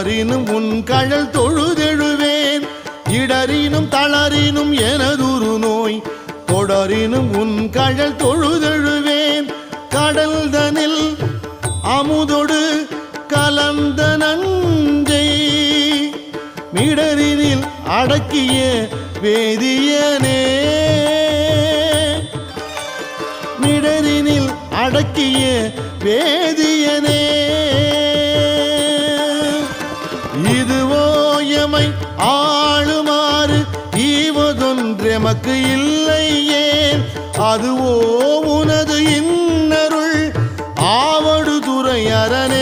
தொடரினும் உன் கழல் தொழுதெழுவேன் இடரினும் தளரினும் எனதுரு நோய் தொடரினும் உன் கழல் தொழுதெழுவேன் கடல் தனில் அமுதொடு கலந்த நஞ்சை மிடரினில் அடக்கிய வேதியனே மிடரினில் அடக்கிய வேதியனே இதுவோ எமை ஆளுமாறு ஈவதொன்றெமக்கு இல்லையே அதுவோ உனது இன்னருள் ஆவடு துறை அரணே